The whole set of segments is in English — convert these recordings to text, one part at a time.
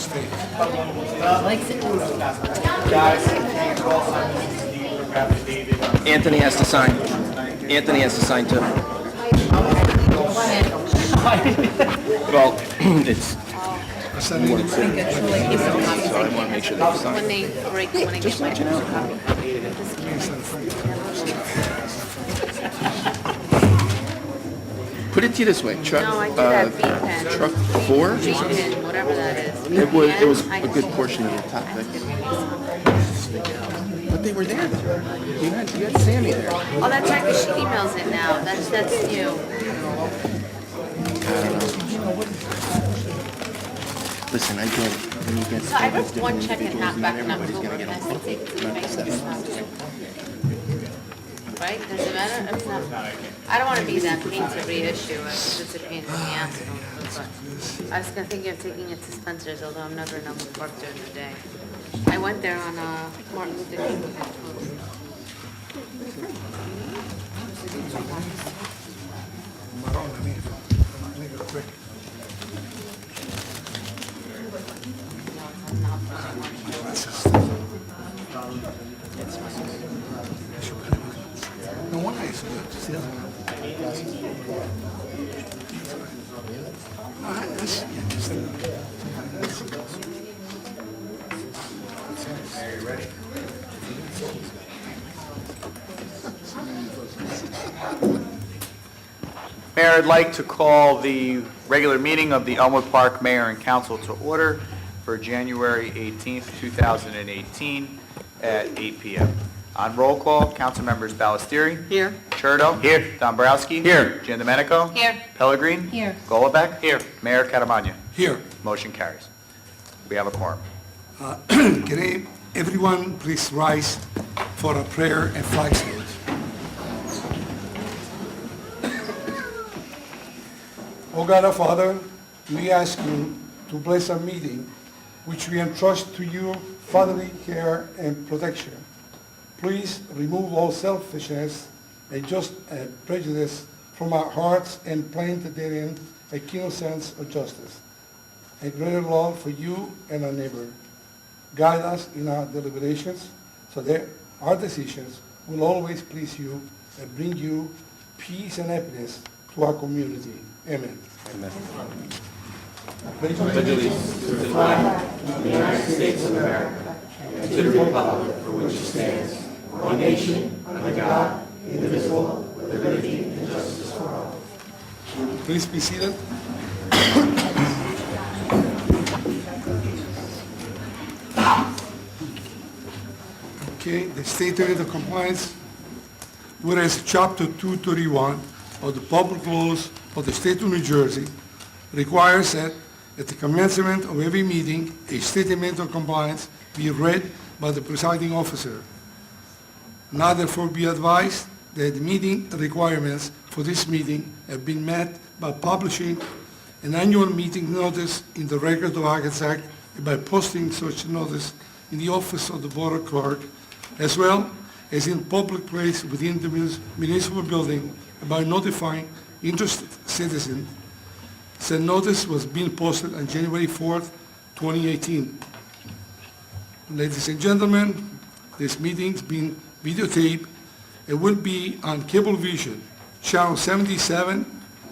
stage. Likes it. Guys, can you call Steve or David? Anthony has to sign. Anthony has to sign too. Well, it's, Send it in. so I want to make sure they sign. When they break, when I get my extra copy. Put it to you this way, truck, No, I do that B pen. truck 4, B pen, whatever that is. it was I a good portion of the top. could maybe some. But they were there. You had Sammy there. Oh, that's right, 'cause she emails it now. That's new. Listen, I get it. When you get So I wrote one check and individuals, not back in everybody's October, gonna and I get still take it to the bank. Right? Does it matter? It's not. I don't want to be that mean to reissue it, because it's a pain in the ass. But I was gonna think of taking it to Spencer's, although I'm never in Elmwood Park during the day. I went there on Martin Luther King. Marrón, make it quick. No, one eye is good. It's the other one. Mayor, I'd like to call the regular meeting of the Elmwood Park Mayor and Council to order for January 18th, 2018 at 8 p.m. On roll call, council members Ballestieri. Here. Churdo. Here. Dombrowski. Here. Giandomenico. Here. Pellegrin. Here. Golubek. Here. Mayor Catamagna. Here. Motion carries. We have a quorum. Can everyone please rise for a prayer and flag salute? O God our Father, we ask you to bless our meeting, which we entrust to you fatherly care and protection. Please remove all selfishness and just prejudice from our hearts and plant therein a keen sense of justice, a greater love for you and our neighbor. Guide us in our deliberations so that our decisions will always please you and bring you peace and happiness to our community. Amen. Amen. Pledge allegiance. Please be seated. Okay, the statement of compliance. Whereas Chapter 231 of the Public Laws of the State of New Jersey requires that at the commencement of every meeting, a statement of compliance be read by the presiding officer. Now therefore be advised that the meeting requirements for this meeting have been met by publishing an annual meeting notice in the Record of Hackensack and by posting such notice in the office of the Board Clerk, as well as in public place within the municipal building, and by notifying interested citizens. Said notice was being posted on January 4th, 2018. Ladies and gentlemen, this meeting's been videotaped. It will be on Cablevision, Channel 77,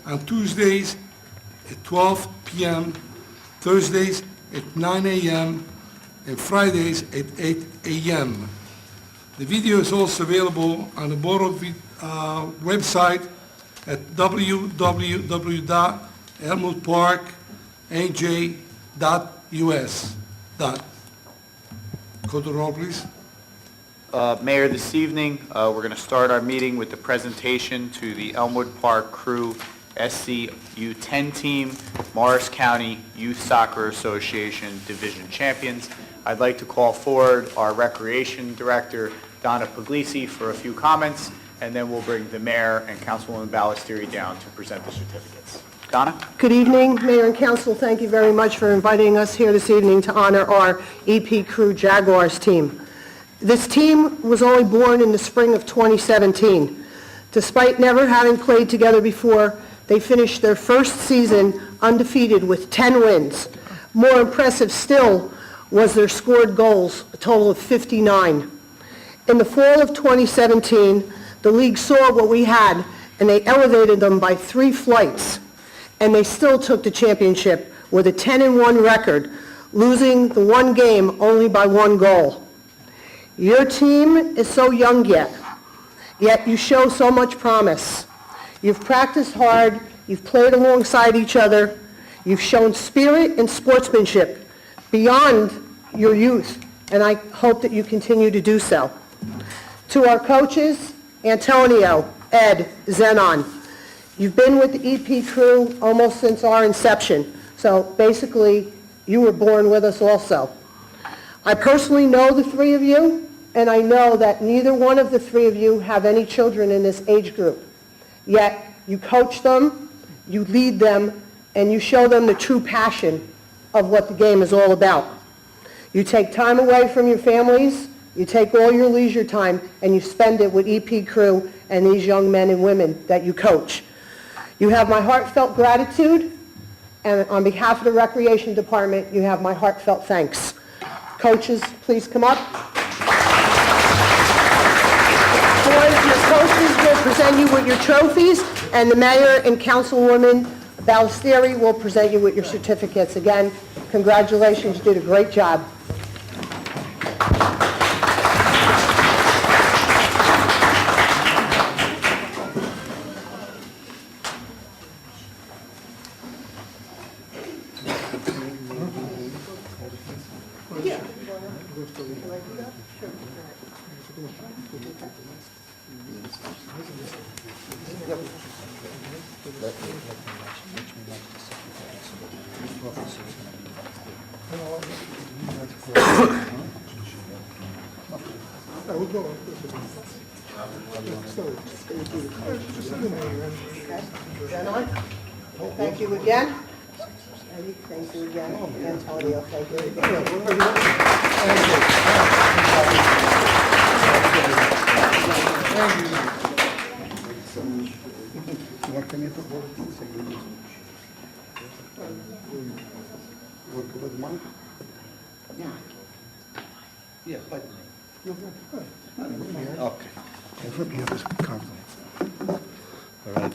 on Tuesdays at 12 p.m., Thursdays at 9 a.m., and Fridays at 8 a.m. The video is also available on the Board of website at www.elmwoodparknj.us. Call the roll, please. Mayor, this evening, we're going to start our meeting with the presentation to the Elmwood Park Crew SC U10 team, Morris County Youth Soccer Association Division Champions. I'd like to call forward our Recreation Director, Donna Puglisi, for a few comments, and then we'll bring the Mayor and Councilwoman Ballestieri down to present the certificates. Donna? Good evening, Mayor and Council. Thank you very much for inviting us here this evening to honor our EP Crew Jaguars team. This team was only born in the spring of 2017. Despite never having played together before, they finished their first season undefeated with 10 wins. More impressive still was their scored goals, a total of 59. In the fall of 2017, the league saw what we had, and they elevated them by 3 flights, and they still took the championship with a 10-1 record, losing the one game only by 1 goal. Your team is so young yet you show so much promise. You've practiced hard, you've played alongside each other, you've shown spirit and sportsmanship beyond your youth, and I hope that you continue to do so. To our coaches, Antonio, Ed, Zenon, you've been with the EP crew almost since our inception, so basically, you were born with us also. I personally know the 3 of you, and I know that neither one of the 3 of you have any children in this age group. Yet, you coach them, you lead them, and you show them the true passion of what the game is all about. You take time away from your families, you take all your leisure time, and you spend it with EP crew and these young men and women that you coach. You have my heartfelt gratitude, and on behalf of the Recreation Department, you have my heartfelt thanks. Coaches, please come up. Boys, your coaches will present you with your trophies, and the mayor and councilwoman Ballesteri will present you with your certificates. Again, congratulations, you did a great job. Zenon, thank you again. Eddie, thank you again. Antonio, thank you again.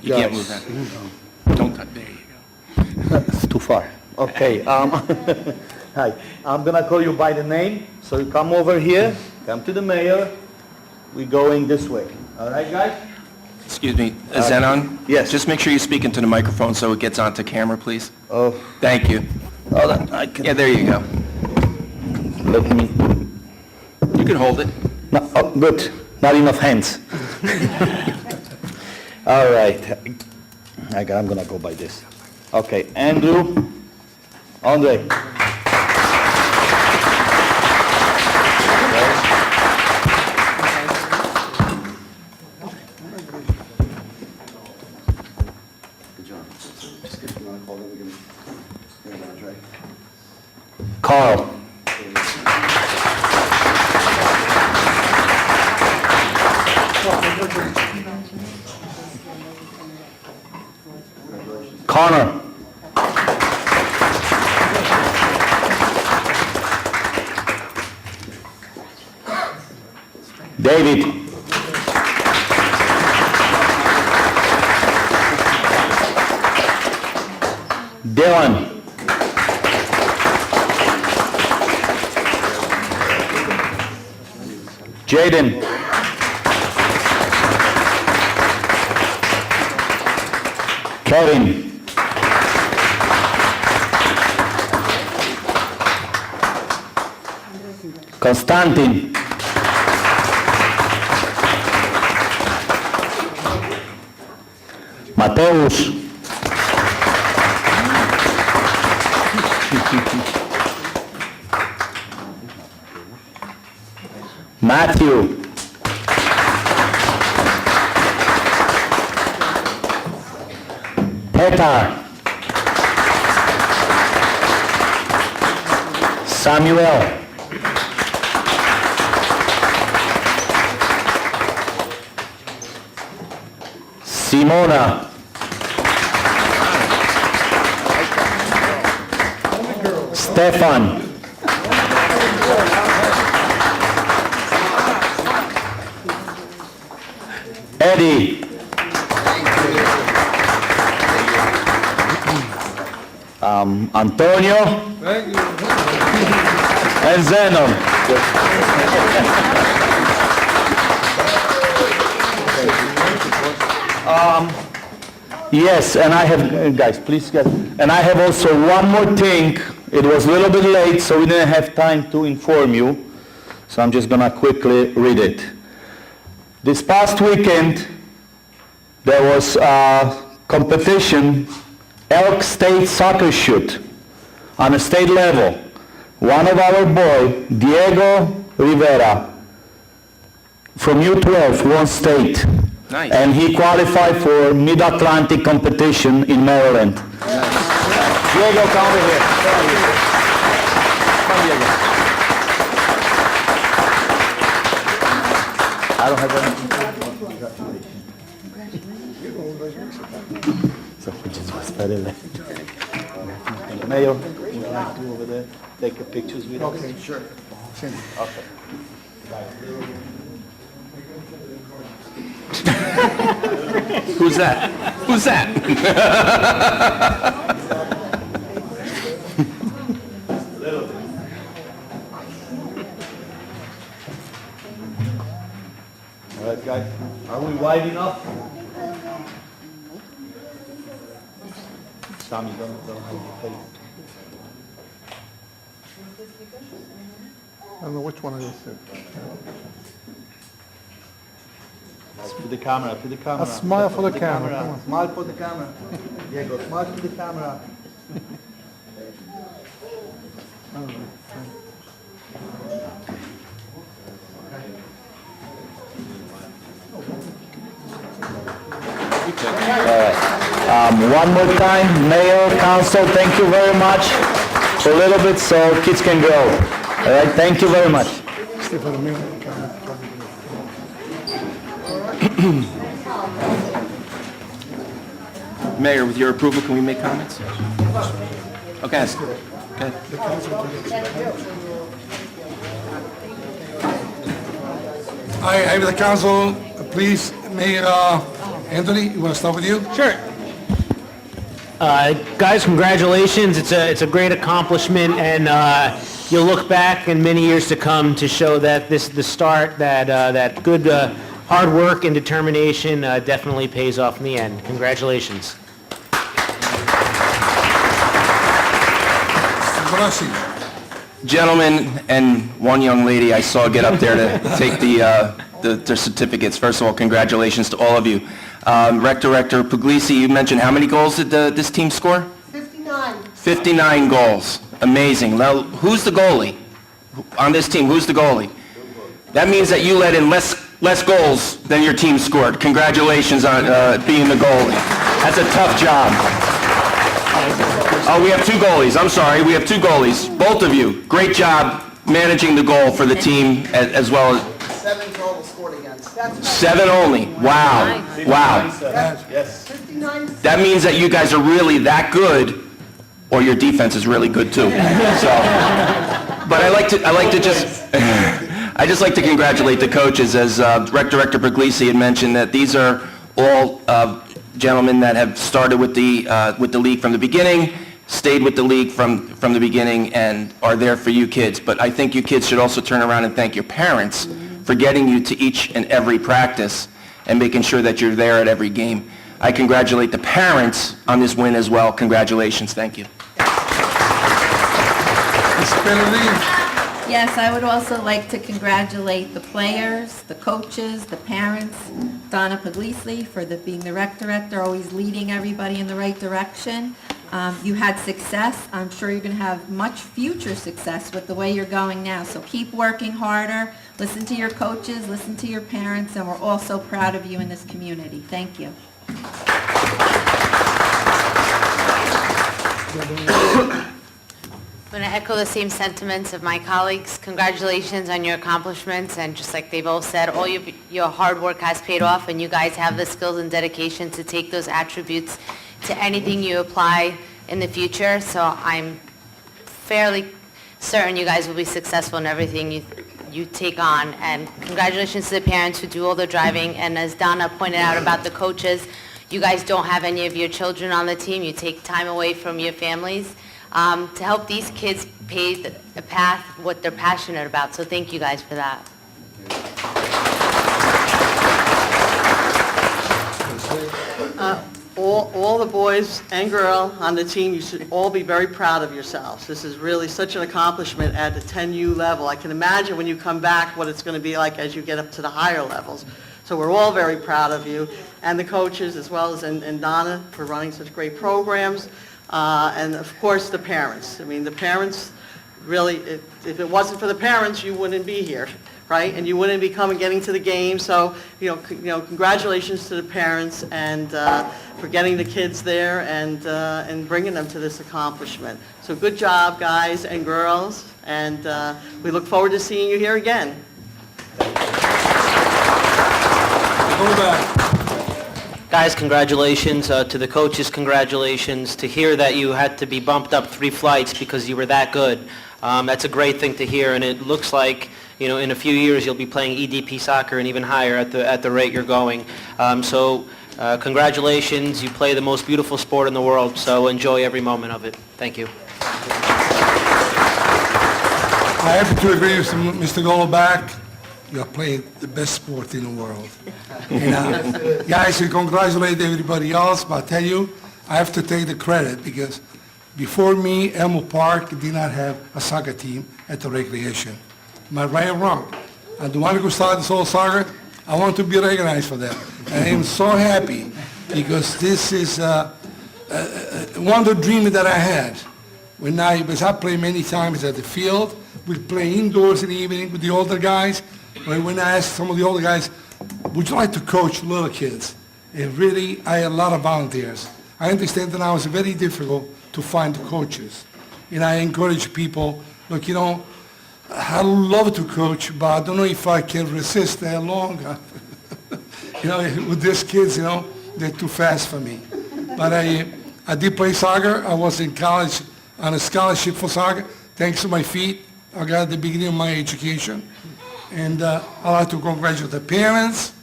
You can't move that. Don't touch, there you go. It's too far. Okay, hi. I'm gonna call you by the name, so you come over here, come to the mayor. We're going this way. All right, guys? Excuse me, Zenon? Yes. Just make sure you speak into the microphone so it gets onto camera, please. Oh, Thank you. hold on, I can... Yeah, there you go. Let me... You can hold it. No, oh, good. Not enough hands. All right. I'm gonna go by this. Okay, Andrew, Andre. Carl. Connor. David. Dylan. Jaden. Kevin. Konstantin. Mateusz. Matthew. Petar. Samuel. Simona. Stefan. Eddie. Antonio. And Zenon. Yes, and I have, guys, please, guys, and I have also one more thing. It was a little bit late, so we didn't have time to inform you, so I'm just gonna quickly read it. This past weekend, there was a competition, Elk State Soccer Shoot, on a state level. One of our boy, Diego Rivera, from U12, won state. Nice. And he qualified for Mid-Atlantic competition in Maryland. Diego, come over here. Come, Diego. I don't have anything. So we just was better than. Mayor, would you like to over there take a pictures with us? Okay, sure. Okay. Who's that? Who's that? All right, guys, are we wide enough? Tommy, don't hold your face. I don't know which one I just said. To the camera, to the camera. A smile for the camera, come on. Smile for the camera. Diego, smile to the camera. One more time, Mayor, Council, thank you very much. A little bit so kids can grow. All right, thank you very much. Stay for a minute. Mayor, with your approval, can we make comments? Okay. Okay. I have the council, please, Mayor Anthony, you want to start with you? Sure. Guys, congratulations. It's a great accomplishment, and you'll look back in many years to come to show that this is the start, that good hard work and determination definitely pays off in the end. Congratulations. Brasi. Gentlemen and one young lady I saw get up there to take their certificates. First of all, congratulations to all of you. Rec Director Puglisi, you mentioned how many goals did this team score? 59. 59 goals. Amazing. Now, who's the goalie? On this team, who's the goalie? That means that you let in less goals than your team scored. Congratulations on being the goalie. That's a tough job. Oh, we have two goalies. I'm sorry. We have two goalies. Both of you. Great job managing the goal for the team as well as... 7 total scored against. 7 only. Wow. Wow. 59. That means that you guys are really that good, or your defense is really good too. So, but I just like to congratulate the coaches, as Rec Director Puglisi had mentioned, that these are all gentlemen that have started with the league from the beginning, stayed with the league from the beginning, and are there for you kids. But I think you kids should also turn around and thank your parents for getting you to each and every practice and making sure that you're there at every game. I congratulate the parents on this win as well. Congratulations. Thank you. Ms. Pellegrini. Yes, I would also like to congratulate the players, the coaches, the parents, Donna Puglisi for being the rec director, always leading everybody in the right direction. You had success. I'm sure you're going to have much future success with the way you're going now. So keep working harder. Listen to your coaches, listen to your parents, and we're all so proud of you in this community. Thank you. I'm going to echo the same sentiments of my colleagues. Congratulations on your accomplishments, and just like they've all said, all your hard work has paid off, and you guys have the skills and dedication to take those attributes to anything you apply in the future. So I'm fairly certain you guys will be successful in everything you take on. And congratulations to the parents who do all the driving. And as Donna pointed out about the coaches, you guys don't have any of your children on the team. You take time away from your families to help these kids pave the path, what they're passionate about. So thank you guys for that. All the boys and girl on the team, you should all be very proud of yourselves. This is really such an accomplishment at the 10U level. I can imagine when you come back what it's going to be like as you get up to the higher levels. So we're all very proud of you, and the coaches as well as, and Donna for running such great programs, and of course the parents. I mean, the parents really, if it wasn't for the parents, you wouldn't be here, right? And you wouldn't be getting to the game. So, congratulations to the parents and for getting the kids there and bringing them to this accomplishment. So good job, guys and girls, and we look forward to seeing you here again. Go back. Guys, congratulations. To the coaches, congratulations. To hear that you had to be bumped up 3 flights because you were that good, that's a great thing to hear, and it looks like, in a few years you'll be playing EDP soccer and even higher at the rate you're going. Congratulations. You play the most beautiful sport in the world, so enjoy every moment of it. Thank you. I have to agree with Mr. Goloback. You are playing the best sport in the world. Guys, we congratulate everybody else, but I tell you, I have to take the credit because before me, Elmwood Park did not have a soccer team at the recreation. Am I right or wrong? I'm the one who started this whole soccer. I want to be recognized for that. And I am so happy because this is one of the dreams that I had. Because I play many times at the field, we play indoors in the evening with the older guys. When I asked some of the older guys, would you like to coach little kids? And really, I had a lot of volunteers. I understand that now it's very difficult to find coaches. I encourage people, look, I love to coach, but I don't know if I can resist that long. With these kids, they're too fast for me. But I did play soccer. I was in college on a scholarship for soccer. Thanks to my feet, I got at the beginning of my education. And I'd like to congratulate the parents.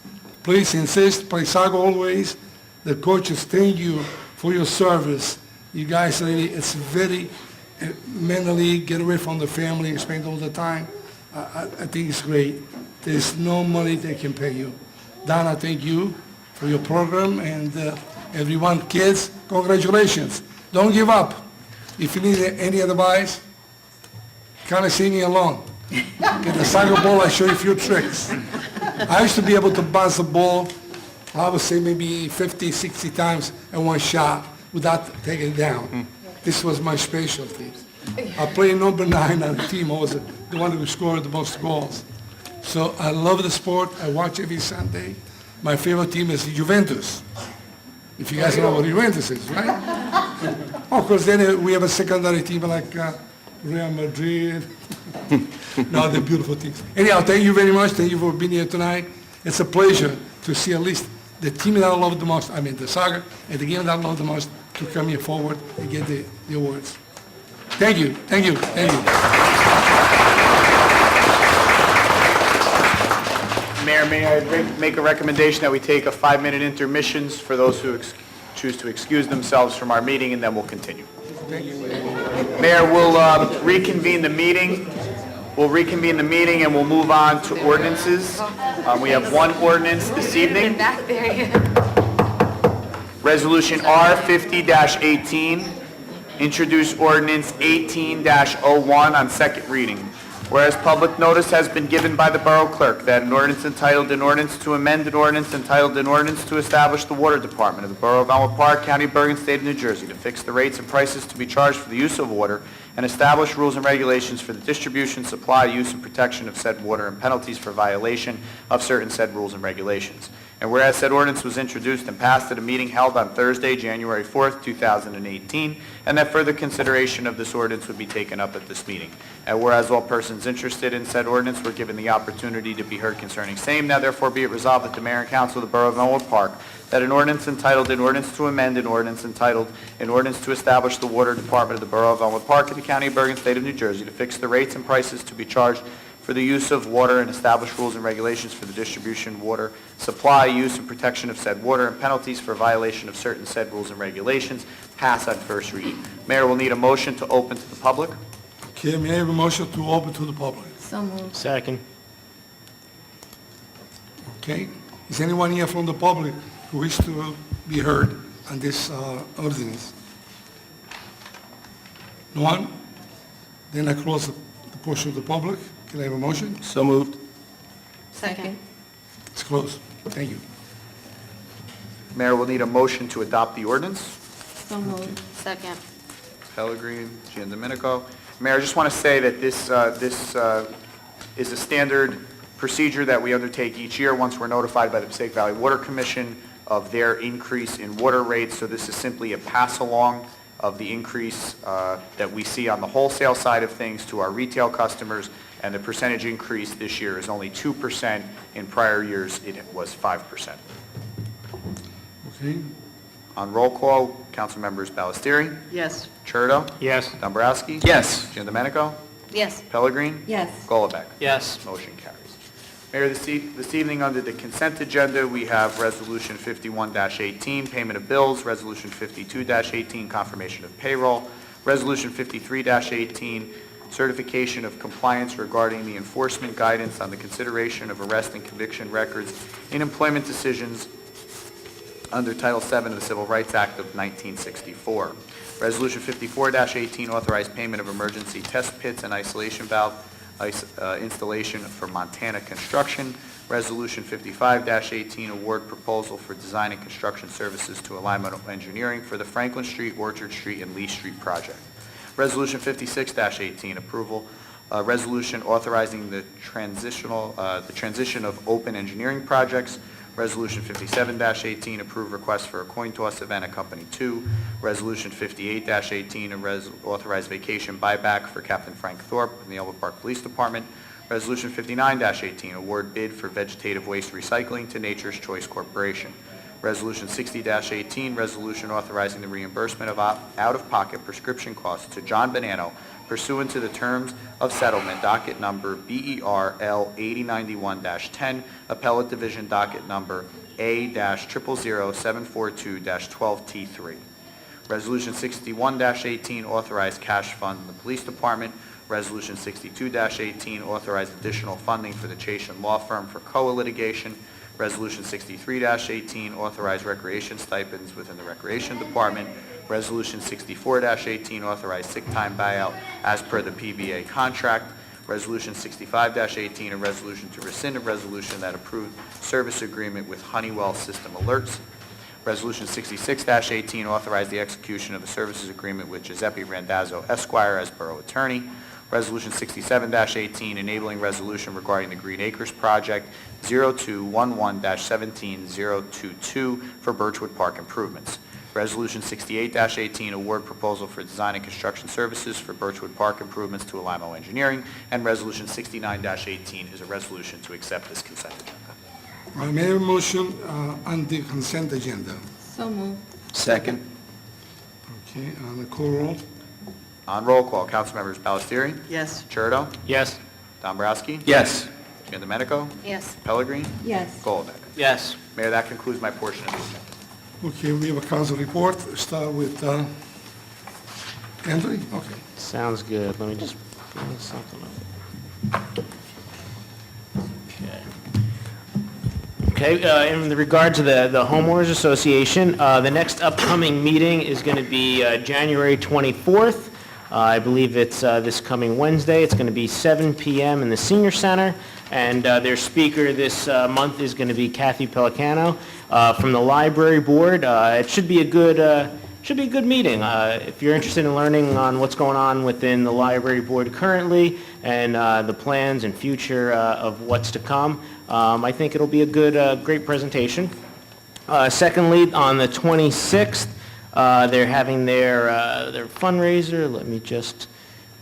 Please insist, play soccer always. The coaches, thank you for your service. You guys really, it's very mentally get away from the family and spend all the time. I think it's great. There's no money they can pay you. Donna, thank you for your program, and everyone, kids, congratulations. Don't give up. If you need any advice, come and see me alone. Get the soccer ball, I show you a few tricks. I used to be able to bounce the ball, I would say maybe 50, 60 times in one shot without taking it down. This was my specialty. I played number 9 on the team. I was the one who scored the most goals. So I love the sport. I watch every Sunday. My favorite team is Juventus. If you guys know what Juventus is, right? Of course, then we have a secondary team like Real Madrid. No, they're beautiful teams. Anyhow, thank you very much. Thank you for being here tonight. It's a pleasure to see at least the team that I love the most, the soccer, and the game that I love the most, to come here forward and get the awards. Thank you, thank you, thank you. Mayor, may I make a recommendation that we take a 5-minute intermission for those who choose to excuse themselves from our meeting, and then we'll continue. Mayor, we'll reconvene the meeting. We'll reconvene the meeting and we'll move on to ordinances. We have one ordinance this evening. Back there. Resolution R50-18, introduce ordinance 18-01 on second reading. Whereas public notice has been given by the Borough Clerk that an ordinance entitled an ordinance to amend an ordinance entitled an ordinance to establish the Water Department of the Borough of Elmwood Park, County of Bergen, State of New Jersey, to fix the rates and prices to be charged for the use of water and establish rules and regulations for the distribution, supply, use, and protection of said water and penalties for violation of certain said rules and regulations. And whereas said ordinance was introduced and passed at a meeting held on Thursday, January 4th, 2018, and that further consideration of this ordinance would be taken up at this meeting. And whereas all persons interested in said ordinance were given the opportunity to be heard concerning same, now therefore be it resolved that the mayor and council of the Borough of Elmwood Park, that an ordinance entitled, an ordinance to amend, an ordinance entitled, an ordinance to establish the Water Department of the Borough of Elmwood Park in the County of Bergen, State of New Jersey, to fix the rates and prices to be charged for the use of water and establish rules and regulations for the distribution, water, supply, use, and protection of said water, and penalties for violation of certain said rules and regulations, pass on first reading. Mayor will need a motion to open to the public. Okay, may I have a motion to open to the public? So moved. Second. Okay? Is anyone here from the public who wish to be heard on this ordinance? No one? Then I close the portion of the public. Can I have a motion? So moved. Second. It's closed. Thank you. Mayor will need a motion to adopt the ordinance. So moved. Second. Pellegrini, Giandomenico. Mayor, I just want to say that this is a standard procedure that we undertake each year once we're notified by the Passaic Valley Water Commission of their increase in water rates. So this is simply a pass-along of the increase that we see on the wholesale side of things to our retail customers, and the percentage increase this year is only 2%. In prior years, it was 5%. Okay? On roll call, council members Ballestieri, Yes. Churdo, Yes. Dombrowski. Yes. Giandomenico, Yes. Pellegrini. Yes. Golubek. Yes. Motion carries. Mayor, this evening under the consent agenda, we have Resolution 51-18, payment of bills, Resolution 52-18, confirmation of payroll, Resolution 53-18, certification of compliance regarding the enforcement guidance on the consideration of arrest and conviction records in employment decisions under Title VII of the Civil Rights Act of 1964. Resolution 54-18, authorized payment of emergency test pits and isolation valve installation for Montana Construction. Resolution 55-18, award proposal for design and construction services to Alignment Engineering for the Franklin Street, Orchard Street, and Lee Street project. Resolution 56-18, approval, resolution authorizing the transition of open engineering projects. Resolution 57-18, approve request for a coin toss event at Company 2. Resolution 58-18, authorize vacation buyback for Captain Frank Thorpe in the Elmwood Park Police Department. Resolution 59-18, award bid for vegetative waste recycling to Nature's Choice Corporation. Resolution 60-18, resolution authorizing the reimbursement of out-of-pocket prescription costs to John Bonanno pursuant to the terms of settlement, docket number BERL 8091-10, appellate division docket number A-000742-12T3. Resolution 61-18, authorized cash fund in the police department. Resolution 62-18, authorized additional funding for the Chashin Law Firm for COA litigation. Resolution 63-18, authorized recreation stipends within the Recreation Department. Resolution 64-18, authorized sick time buyout as per the PBA contract. Resolution 65-18, a resolution to rescind a resolution that approved service agreement with Honeywell System Alerts. Resolution 66-18, authorized the execution of a services agreement with Giuseppe Randazzo Esquire as Borough Attorney. Resolution 67-18, enabling resolution regarding the Green Acres Project 0211-17022 for Birchwood Park improvements. Resolution 68-18, award proposal for design and construction services for Birchwood Park improvements to Alamo Engineering. And Resolution 69-18 is a resolution to accept this consent agenda. May I have a motion on the consent agenda? So moved. Second. Okay, on the call roll? On roll call, council members Ballestieri, Yes. Churdo, Yes. Dombrowski, Yes. Giandomenico, Yes. Pellegrini, Yes. Golubek. Yes. Mayor, that concludes my portion of the agenda. Okay, we have a council report. Start with Anthony? Okay. Sounds good. Let me just bring something up. Okay, in regard to the homeowners association, the next upcoming meeting is going to be January 24th. I believe it's this coming Wednesday. It's going to be 7 p.m. in the Senior Center, and their speaker this month is going to be Kathy Pelicano from the Library Board. It should be a good should be a good meeting. If you're interested in learning on what's going on within the library board currently and the plans and future of what's to come, I think it'll be a good, great presentation. Secondly, on the 26th, they're having their fundraiser. Let me just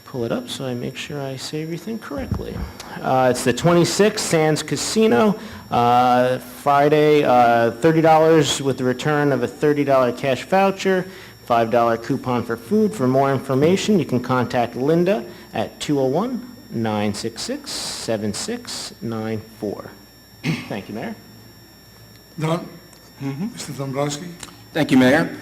pull it up so I make sure I say everything correctly. It's the 26th, Sands Casino, Friday, $30 with the return of a $30 cash voucher, $5 coupon for food. For more information, you can contact Linda at 201-966-7694. Thank you, Mayor. Don? Mr. Dombrowski? Thank you, Mayor.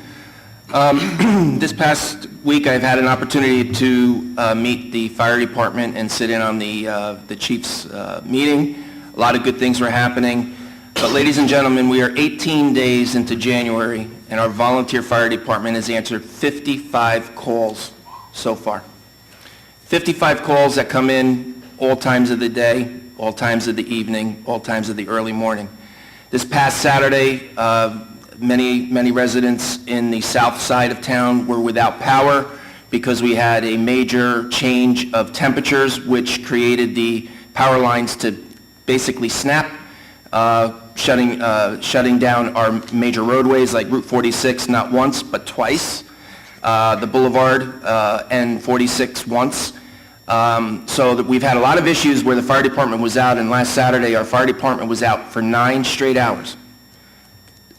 This past week, I've had an opportunity to meet the fire department and sit in on the chief's meeting. A lot of good things were happening. But ladies and gentlemen, we are 18 days into January, and our volunteer fire department has answered 55 calls so far. 55 calls that come in all times of the day, all times of the evening, all times of the early morning. This past Saturday, many residents in the south side of town were without power because we had a major change of temperatures, which created the power lines to basically snap, shutting down our major roadways like Route 46 not once but twice, the Boulevard and 46 once. So that we've had a lot of issues where the fire department was out, and last Saturday our fire department was out for 9 straight hours,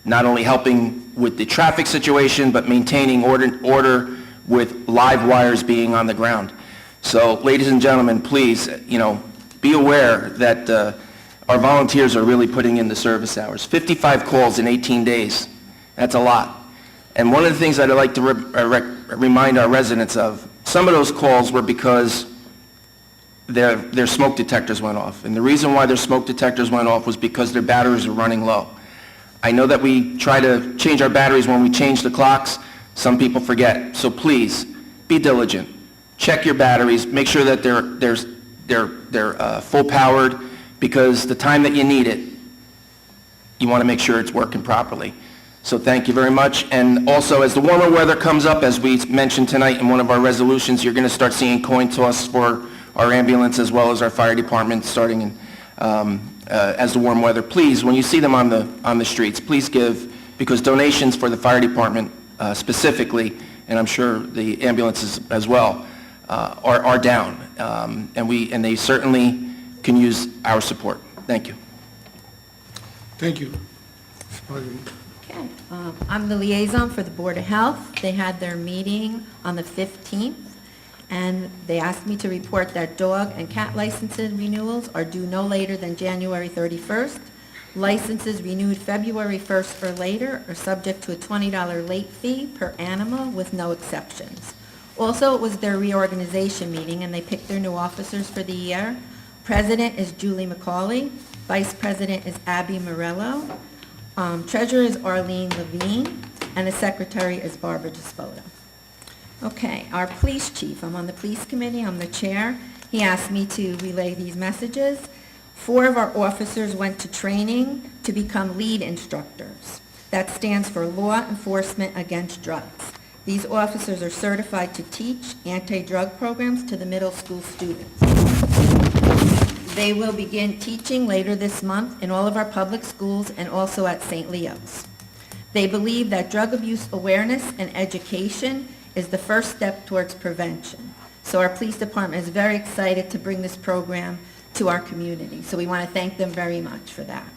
not only helping with the traffic situation, but maintaining order with live wires being on the ground. So, ladies and gentlemen, please, be aware that our volunteers are really putting in the service hours. 55 calls in 18 days. That's a lot. And one of the things that I'd like to remind our residents of, some of those calls were because their smoke detectors went off. And the reason why their smoke detectors went off was because their batteries were running low. I know that we try to change our batteries when we change the clocks. Some people forget. So please, be diligent. Check your batteries. Make sure that they're full powered, because the time that you need it, you want to make sure it's working properly. So thank you very much. And also, as the warmer weather comes up, as we mentioned tonight in one of our resolutions, you're going to start seeing coin toss for our ambulance as well as our fire department starting in as the warm weather. Please, when you see them on the streets, please give, because donations for the fire department specifically, and I'm sure the ambulances as well, are down, and they certainly can use our support. Thank you. Thank you. Okay, I'm the liaison for the Board of Health. They had their meeting on the 15th, and they asked me to report that dog and cat licenses renewals are due no later than January 31st. Licenses renewed February 1st or later are subject to a $20 late fee per animal with no exceptions. Also, it was their reorganization meeting, and they picked their new officers for the year. President is Julie McCauley. Vice President is Abby Morello. Treasurer is Arlene Levine, and the Secretary is Barbara Despoto. Okay, our police chief, I'm on the police committee, I'm the chair. He asked me to relay these messages. 4 of our officers went to training to become lead instructors. That stands for Law Enforcement Against Drugs. These officers are certified to teach anti-drug programs to the middle school students. They will begin teaching later this month in all of our public schools and also at St. Leo's. They believe that drug abuse awareness and education is the first step towards prevention. So our police department is very excited to bring this program to our community. So we want to thank them very much for that.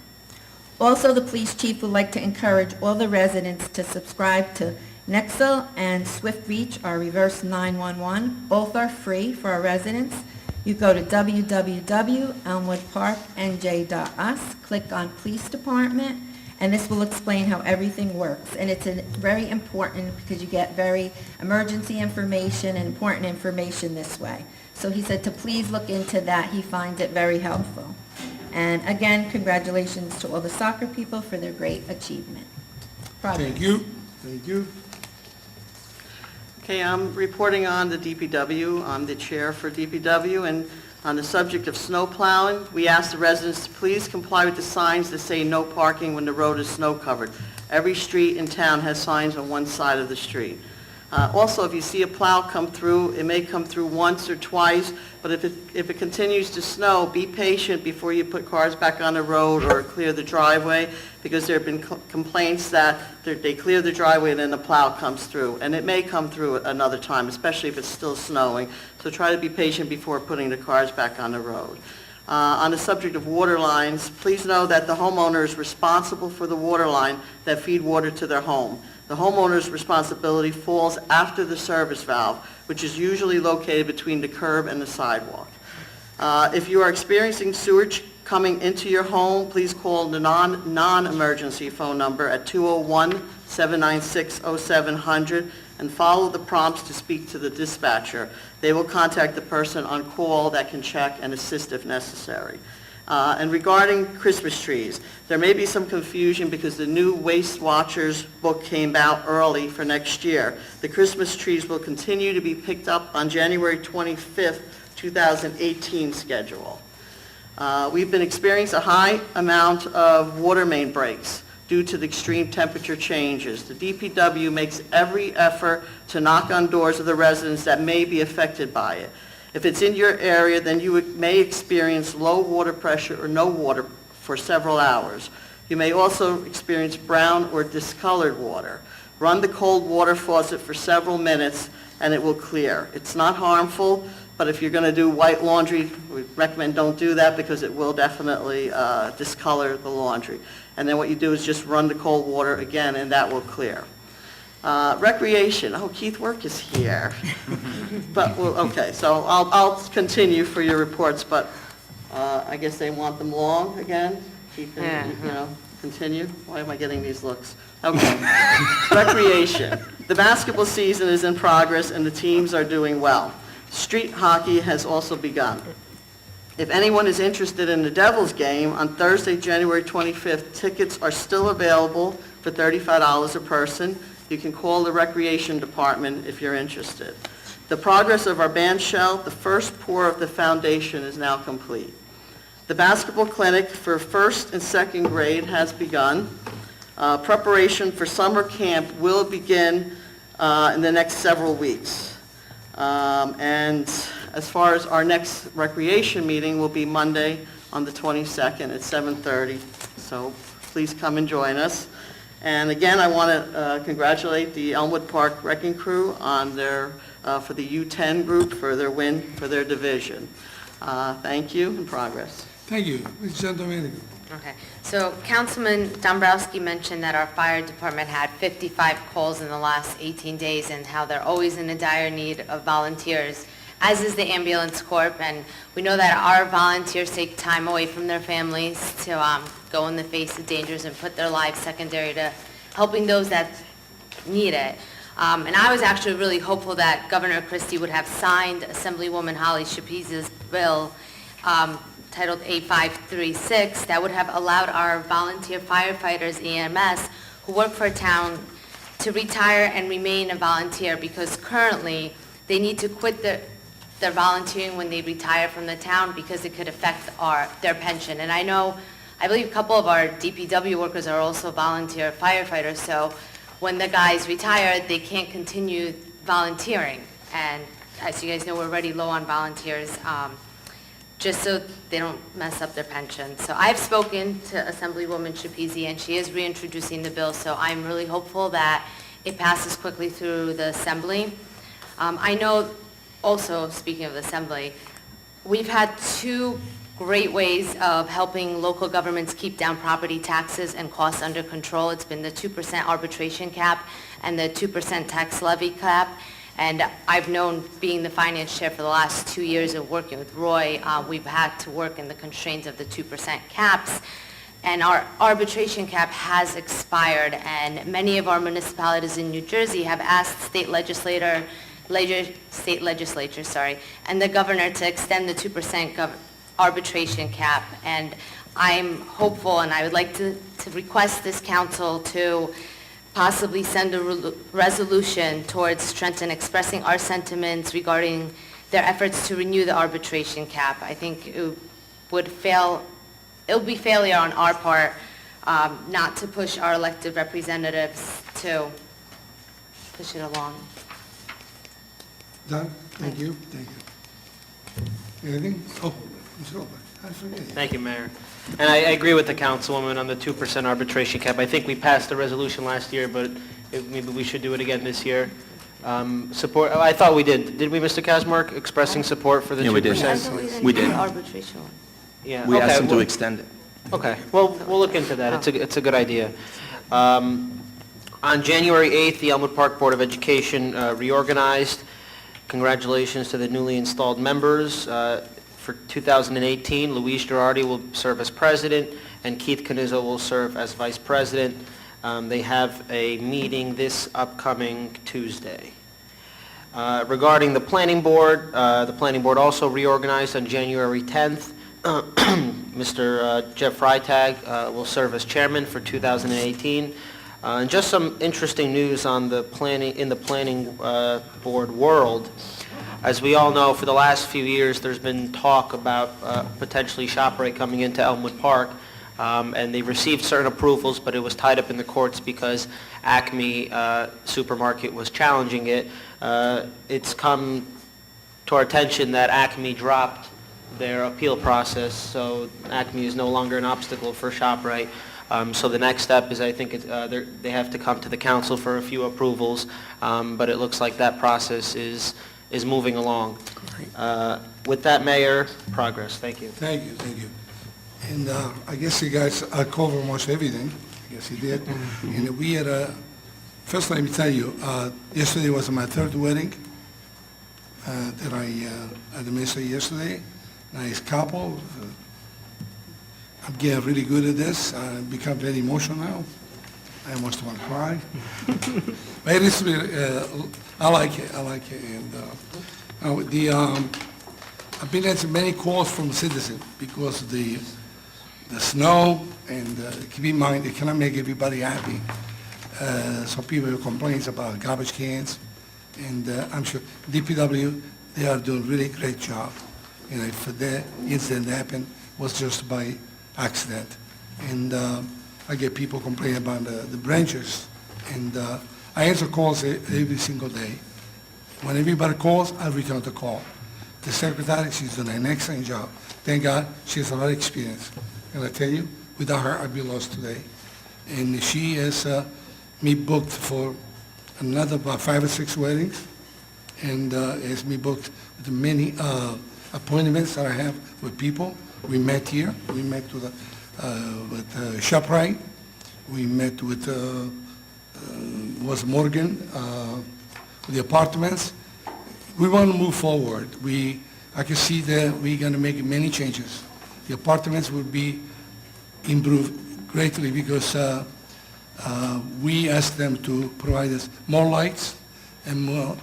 Also, the police chief would like to encourage all the residents to subscribe to Nexel and Swift Reach, our reverse 911. Both are free for our residents. You go to www.elmwoodparknj.us, click on Police Department, and this will explain how everything works. And it's very important because you get very emergency information and important information this way. So he said to please look into that. He finds it very helpful. And again, congratulations to all the soccer people for their great achievement. Progress. Thank you. Thank you. Okay, I'm reporting on the DPW. I'm the chair for DPW, and on the subject of snow plowing, we ask the residents to please comply with the signs that say no parking when the road is snow covered. Every street in town has signs on one side of the street. Also, if you see a plow come through, it may come through once or twice, but if it continues to snow, be patient before you put cars back on the road or clear the driveway, because there have been complaints that they clear the driveway and then the plow comes through. And it may come through another time, especially if it's still snowing. So try to be patient before putting the cars back on the road. On the subject of water lines, please know that the homeowner is responsible for the water line that feed water to their home. The homeowner's responsibility falls after the service valve, which is usually located between the curb and the sidewalk. If you are experiencing sewage coming into your home, please call the non-emergency phone number at 201-796-0700 and follow the prompts to speak to the dispatcher. They will contact the person on call that can check and assist if necessary. And regarding Christmas trees, there may be some confusion because the new Waste Watchers book came out early for next year. The Christmas trees will continue to be picked up on January 25th, 2018 schedule. We've been experiencing a high amount of water main breaks due to the extreme temperature changes. The DPW makes every effort to knock on doors of the residents that may be affected by it. If it's in your area, then you may experience low water pressure or no water for several hours. You may also experience brown or discolored water. Run the cold water faucet for several minutes and it will clear. It's not harmful, but if you're going to do white laundry, we recommend don't do that because it will definitely discolor the laundry. And then what you do is just run the cold water again and that will clear. Recreation, Keith Work is here. But, well, okay, so I'll continue for your reports, but I guess they want them long again? Keep it, continue? Why am I getting these looks? Okay. Recreation. The basketball season is in progress and the teams are doing well. Street hockey has also begun. If anyone is interested in the Devils game, on Thursday, January 25th, tickets are still available for $35 a person. You can call the recreation department if you're interested. The progress of our band shell, the first pour of the foundation is now complete. The basketball clinic for first and second grade has begun. Preparation for summer camp will begin in the next several weeks. And as far as our next recreation meeting will be Monday on the 22nd at 7:30. So please come and join us. And again, I want to congratulate the Elmwood Park Wrecking Crew on for the U10 group for their win for their division. Thank you and progress. Thank you. Mr. Domenico. Okay, so Councilman Dombrowski mentioned that our fire department had 55 calls in the last 18 days and how they're always in a dire need of volunteers, as is the ambulance corps. And we know that our volunteers take time away from their families to go in the face of dangers and put their lives secondary to helping those that need it. And I was actually really hopeful that Governor Christie would have signed Assemblywoman Holly Shapiza's bill titled A536 that would have allowed our volunteer firefighters, EMS, who work for a town to retire and remain a volunteer, because currently they need to quit their volunteering when they retire from the town because it could affect their pension. And I believe a couple of our DPW workers are also volunteer firefighters, so when the guys retire, they can't continue volunteering. And as you guys know, we're already low on volunteers, just so they don't mess up their pension. So I've spoken to Assemblywoman Shapizi, and she is reintroducing the bill, so I'm really hopeful that it passes quickly through the Assembly. I know also, speaking of the Assembly, we've had two great ways of helping local governments keep down property taxes and costs under control. It's been the 2% arbitration cap and the 2% tax levy cap. And I've known, being the finance chair for the last 2 years of working with Roy, we've had to work in the constraints of the 2% caps. And our arbitration cap has expired, and many of our municipalities in New Jersey have asked state legislatures, and the governor to extend the 2% arbitration cap. And I'm hopeful, and I would like to request this council to possibly send a resolution towards Trenton expressing our sentiments regarding their efforts to renew the arbitration cap. I think it would be failure on our part not to push our elected representatives to push it along. Done? Thank you, thank you. Anything? Oh, Mr. Albert, I forget. Thank you, Mayor. And I agree with the councilwoman on the 2% arbitration cap. I think we passed the resolution last year, but maybe we should do it again this year. Support, I thought we did. Did we, Mr. Kazmark, expressing support for the 2%? Yeah, we did. I thought we didn't We do did. the arbitration one. Yeah, We asked okay, them to well- extend it. Okay, well, we'll look into that. It's a good idea. On January 8th, the Elmwood Park Board of Education reorganized. Congratulations to the newly installed members. For 2018, Louise Girardi will serve as president, and Keith Canizzo will serve as vice president. They have a meeting this upcoming Tuesday. Regarding the planning board also reorganized on January 10th. Mr. Jeff Freitag will serve as chairman for 2018. And just some interesting news on the planning board world. As we all know, for the last few years, there's been talk about potentially ShopRite coming into Elmwood Park. And they received certain approvals, but it was tied up in the courts because Acme Supermarket was challenging it. It's come to our attention that Acme dropped their appeal process, so Acme is no longer an obstacle for ShopRite. So the next step is, I think, they have to come to the council for a few approvals, but it looks like that process is moving along. With that, Mayor, progress. Thank you. Thank you, thank you. And I guess you guys covered almost everything. I guess you did. And we had first let me tell you, yesterday was my third wedding that I had a minister yesterday. Nice couple. I'm getting really good at this. I become very emotional now. I almost want to cry. But it is really, I like it. And I've been getting many calls from citizens because of the snow, and keep in mind, it cannot make everybody happy. Some people have complaints about garbage cans, and I'm sure DPW, they are doing really great job. And if that incident happened, it was just by accident. And I get people complaining about the branches, and I answer calls every single day. When everybody calls, I return the call. The secretary, she's doing an excellent job. Thank God, she has a lot of experience. And I tell you, without her, I'd be lost today. And she has me booked for another about 5 or 6 weddings, and has me booked with many appointments that I have with people. We met here. We met with ShopRite. We met with was Morgan with the apartments. We want to move forward. I can see that we're going to make many changes. The apartments will be improved greatly because we asked them to provide us more lights and more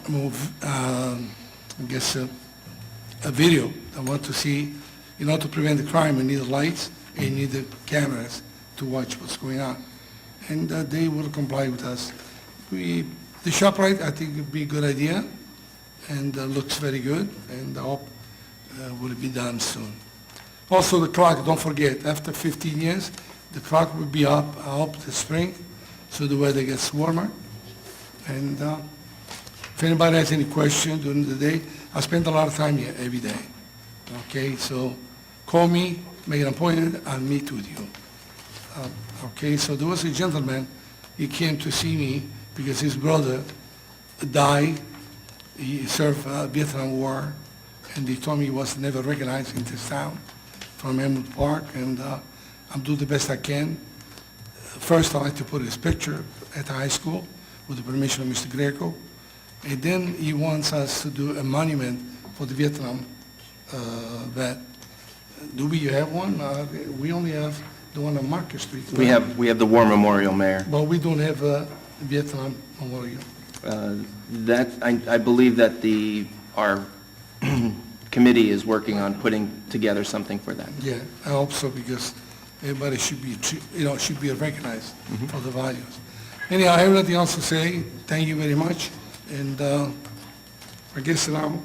a video. I want to see, in order to prevent the crime, we need the lights and you need the cameras to watch what's going on. And they will comply with us. The ShopRite, I think, would be a good idea, and looks very good, and I hope will be done soon. Also, the clock, don't forget, after 15 years, the clock will be up, I hope, this spring, so the weather gets warmer. And if anybody has any questions during the day, I spend a lot of time here every day. Okay, so call me, make an appointment, I'll meet with you. Okay, so there was a gentleman, he came to see me because his brother died. He served Vietnam War, and he told me he was never recognized in this town from Elmwood Park, and I'm doing the best I can. First, I'd like to put his picture at the high school with the permission of Mr. Greco, and then he wants us to do a monument for the Vietnam vet. Do we have one? We only have the one on Market Street. We have the War Memorial, Mayor. But we don't have a Vietnam Memorial. That, I believe that our committee is working on putting together something for that. Yeah, I hope so, because everybody should be, should be recognized for the values. Anyhow, I have nothing else to say. Thank you very much. And I guess now,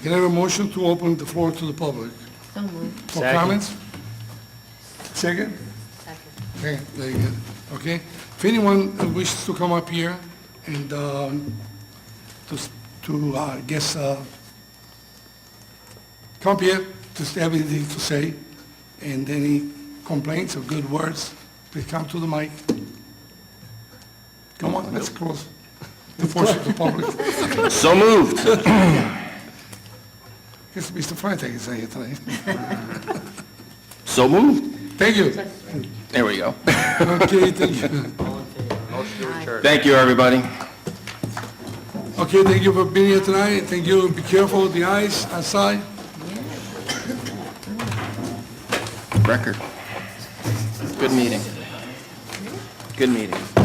can I have a motion to open the floor to the public? So moved. For Second. comments? Second? Second. Okay, very good. Okay? If anyone wishes to come up here and I guess, come up here to have anything to say, and any complaints or good words, please come to the mic. Come on, let's close. The force of the public. So moved. Guess Mr. Freitag is here tonight. So moved. Thank you. There we go. Okay, thank you. Thank you, everybody. Okay, thank you for being here tonight. Thank you. Be careful with the ice outside. Record. Good meeting. Good meeting.